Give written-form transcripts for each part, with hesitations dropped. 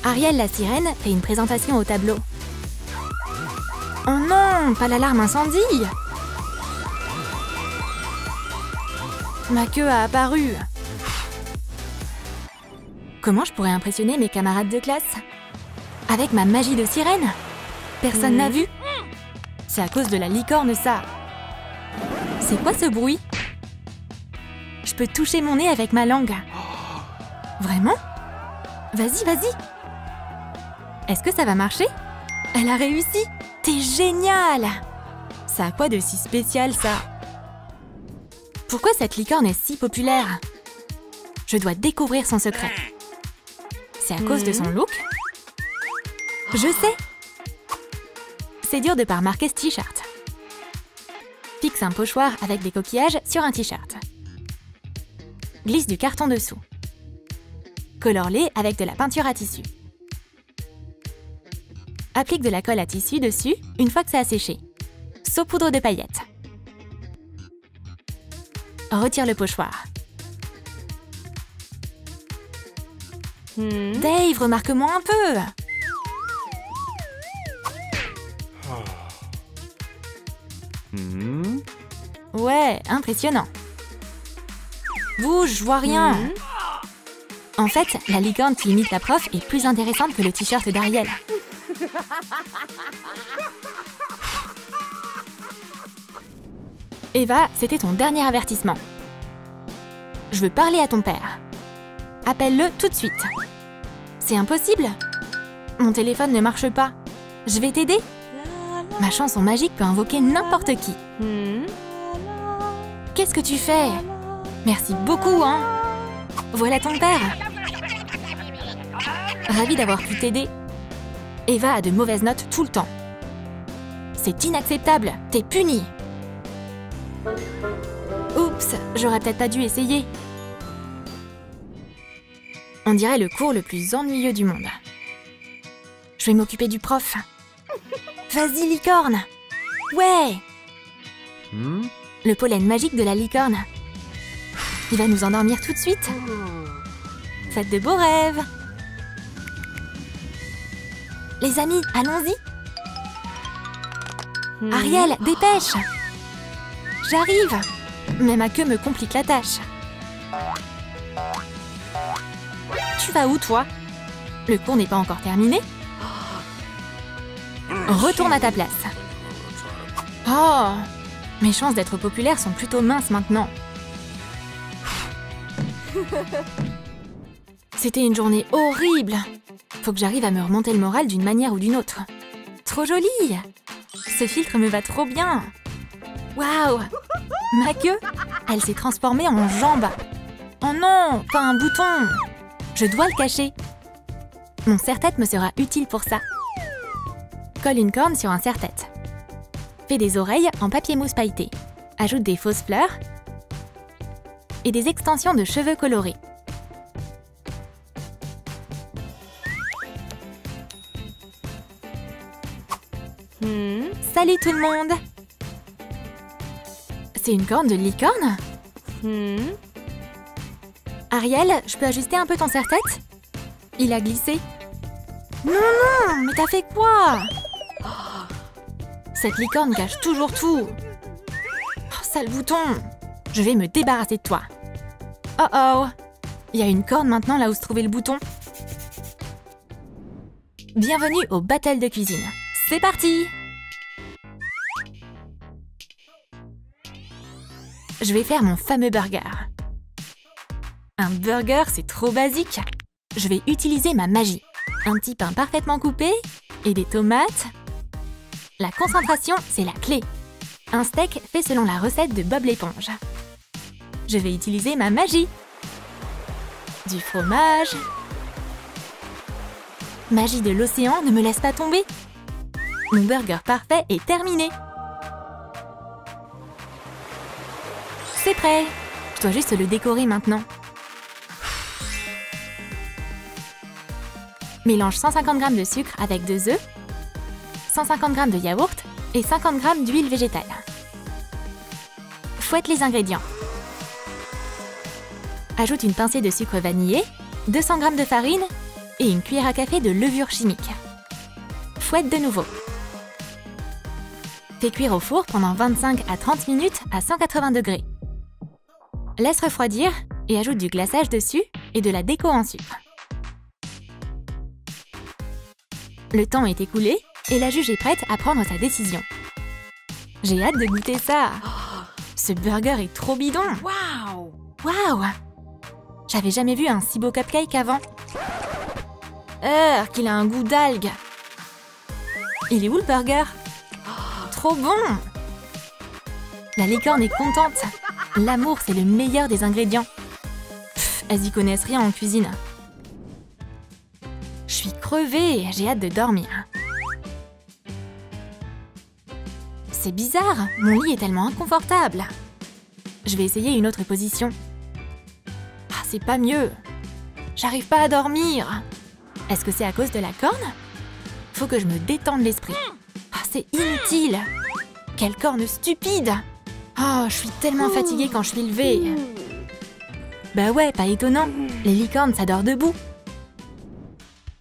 Ariel la sirène fait une présentation au tableau. Oh non, pas l'alarme incendie! Ma queue a apparu. Comment je pourrais impressionner mes camarades de classe? Avec ma magie de sirène? Personne n'a vu? C'est à cause de la licorne, ça. C'est quoi ce bruit? Je peux toucher mon nez avec ma langue. Vraiment? Vas-y, vas-y. Est-ce que ça va marcher? Elle a réussi! T'es génial! Ça a quoi de si spécial, ça? Pourquoi cette licorne est si populaire? Je dois découvrir son secret. C'est à cause de son look? Je sais! C'est dur de pas remarquer ce t-shirt. Fixe un pochoir avec des coquillages sur un t-shirt. Glisse du carton dessous. Colore-les avec de la peinture à tissu. Applique de la colle à tissu dessus une fois que ça a séché. Saupoudre de paillettes. Retire le pochoir. Dave, remarque-moi un peu! Ouais, impressionnant. Bouge, je vois rien. En fait, la licorne qui imite la prof est plus intéressante que le t-shirt d'Ariel. Eva, c'était ton dernier avertissement. Je veux parler à ton père. Appelle-le tout de suite. C'est impossible. Mon téléphone ne marche pas. Je vais t'aider. Ma chanson magique peut invoquer n'importe qui. Qu'est-ce que tu fais? Merci beaucoup, hein. Voilà ton père. Ravie d'avoir pu t'aider. Eva a de mauvaises notes tout le temps. C'est inacceptable. T'es punie. Oups, j'aurais peut-être pas dû essayer. On dirait le cours le plus ennuyeux du monde. Je vais m'occuper du prof. Vas-y, licorne. Ouais. Le pollen magique de la licorne. Il va nous endormir tout de suite. Faites de beaux rêves. Les amis, allons-y. Ariel, dépêche. J'arrive. Mais ma queue me complique la tâche. Tu vas où, toi? Le cours n'est pas encore terminé. Retourne à ta place. Oh, mes chances d'être populaire sont plutôt minces maintenant. C'était une journée horrible. Faut que j'arrive à me remonter le moral d'une manière ou d'une autre. Trop joli! Ce filtre me va trop bien. Waouh! Ma queue, elle s'est transformée en jambe. Oh non, pas un bouton! Je dois le cacher. Mon serre-tête me sera utile pour ça. Colle une corne sur un serre-tête. Fais des oreilles en papier mousse pailleté. Ajoute des fausses fleurs et des extensions de cheveux colorés. Salut tout le monde! C'est une corne de licorne? Ariel, je peux ajuster un peu ton serre-tête? Il a glissé. Non, non, mais t'as fait quoi? Cette licorne cache toujours tout. Oh, sale bouton. Je vais me débarrasser de toi. Oh oh. Il y a une corne maintenant là où se trouvait le bouton. Bienvenue au battle de cuisine. C'est parti! Je vais faire mon fameux burger. Un burger, c'est trop basique. Je vais utiliser ma magie. Un petit pain parfaitement coupé et des tomates. La concentration, c'est la clé. Un steak fait selon la recette de Bob l'éponge. Je vais utiliser ma magie. Du fromage. Magie de l'océan, ne me laisse pas tomber. Mon burger parfait est terminé. C'est prêt. Je dois juste le décorer maintenant. Mélange 150 g de sucre avec 2 œufs, 150 g de yaourt et 50 g d'huile végétale. Fouette les ingrédients. Ajoute une pincée de sucre vanillé, 200 g de farine et une cuillère à café de levure chimique. Fouette de nouveau. Fais cuire au four pendant 25 à 30 minutes à 180 degrés. Laisse refroidir et ajoute du glaçage dessus et de la déco en sucre. Le temps est écoulé et la juge est prête à prendre sa décision. J'ai hâte de goûter ça. Ce burger est trop bidon. Wow! Waouh! J'avais jamais vu un si beau cupcake avant. Qu'il a un goût d'algue. Il est où le burger? Trop bon! La licorne est contente. L'amour, c'est le meilleur des ingrédients. Elles y connaissent rien en cuisine. Je suis crevée, j'ai hâte de dormir. C'est bizarre, mon lit est tellement inconfortable. Je vais essayer une autre position. Ah, c'est pas mieux. J'arrive pas à dormir. Est-ce que c'est à cause de la corne? Faut que je me détende l'esprit. Ah, c'est inutile. Quelle corne stupide! Oh, je suis tellement fatiguée quand je suis levée. Bah ouais, pas étonnant. Les licornes s'adorent debout.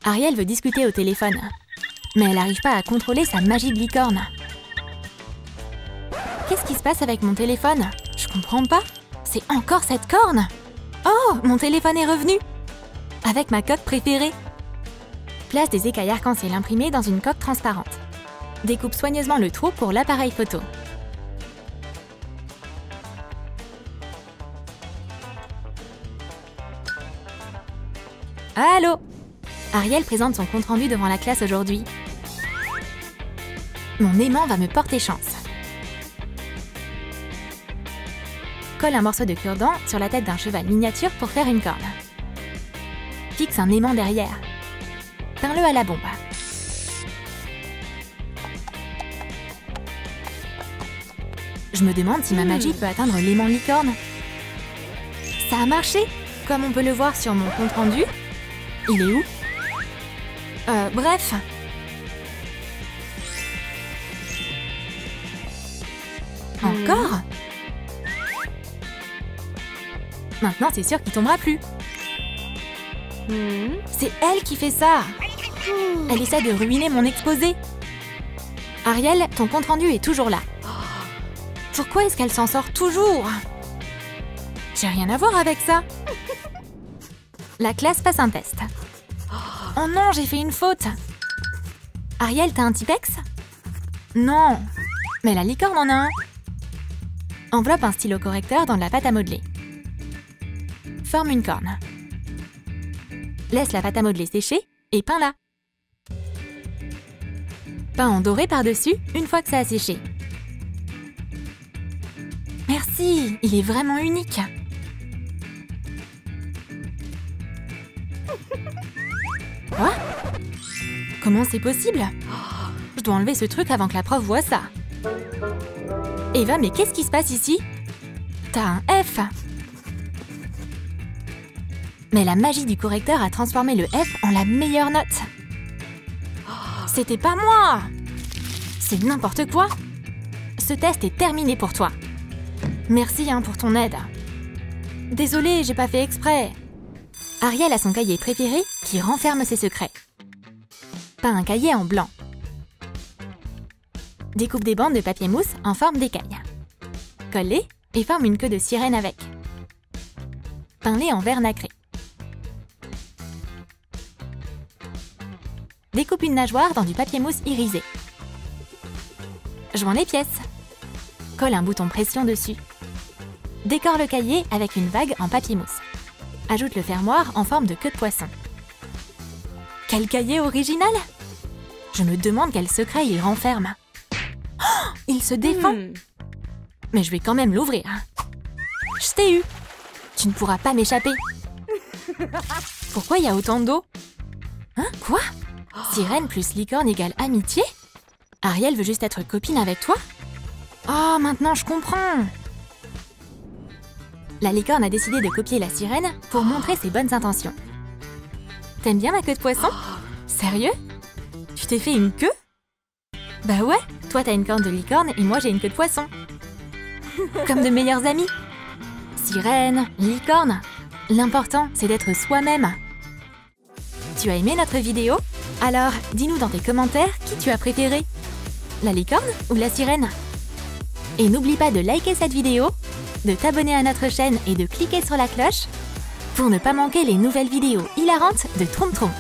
Ariel veut discuter au téléphone. Mais elle n'arrive pas à contrôler sa magie de licorne. Qu'est-ce qui se passe avec mon téléphone? Je comprends pas. C'est encore cette corne? Oh, mon téléphone est revenu! Avec ma coque préférée. Place des écailles arc-en-ciel imprimées dans une coque transparente. Découpe soigneusement le trou pour l'appareil photo. Allô? Ariel présente son compte-rendu devant la classe aujourd'hui. Mon aimant va me porter chance. Colle un morceau de cure-dent sur la tête d'un cheval miniature pour faire une corne. Fixe un aimant derrière. Peins-le à la bombe. Je me demande si ma magie peut atteindre l'aimant licorne. Ça a marché, comme on peut le voir sur mon compte-rendu. Il est où? Bref. Encore? Maintenant, c'est sûr qu'il tombera plus. C'est elle qui fait ça. Elle essaie de ruiner mon exposé. Ariel, ton compte-rendu est toujours là. Pourquoi est-ce qu'elle s'en sort toujours? J'ai rien à voir avec ça. La classe passe un test. Oh non, j'ai fait une faute. Ariel, t'as un Tipex? Non. Mais la licorne en a un. Enveloppe un stylo correcteur dans de la pâte à modeler. Forme une corne. Laisse la pâte à modeler sécher et peins-la. Peins en doré par-dessus une fois que ça a séché. Merci, il est vraiment unique. Quoi? Comment c'est possible? Je dois enlever ce truc avant que la prof voie ça. Eva, mais qu'est-ce qui se passe ici? T'as un F. Mais la magie du correcteur a transformé le F en la meilleure note. C'était pas moi! C'est n'importe quoi! Ce test est terminé pour toi. Merci pour ton aide. Désolée, j'ai pas fait exprès. Ariel a son cahier préféré qui renferme ses secrets. Peins un cahier en blanc. Découpe des bandes de papier mousse en forme d'écaille. Colle-les et forme une queue de sirène avec. Peins-les en vert nacré. Découpe une nageoire dans du papier mousse irisé. Joins les pièces. Colle un bouton pression dessus. Décore le cahier avec une vague en papier mousse. Ajoute le fermoir en forme de queue de poisson. Quel cahier original! Je me demande quel secret il renferme. Oh, il se défend! Mais je vais quand même l'ouvrir. Je t'ai eu! Tu ne pourras pas m'échapper. Pourquoi il y a autant d'eau? Hein? Quoi? Sirène plus licorne égale amitié? Ariel veut juste être copine avec toi? Oh, maintenant je comprends! La licorne a décidé de copier la sirène pour montrer ses bonnes intentions. T'aimes bien ma queue de poisson? Sérieux? Tu t'es fait une queue? Bah ouais, toi t'as une corne de licorne et moi j'ai une queue de poisson. Comme de meilleurs amis. Sirène, licorne, l'important c'est d'être soi-même. Tu as aimé notre vidéo? Alors, dis-nous dans tes commentaires qui tu as préféré. La licorne ou la sirène? Et n'oublie pas de liker cette vidéo, de t'abonner à notre chaîne et de cliquer sur la cloche pour ne pas manquer les nouvelles vidéos hilarantes de Troum Troum.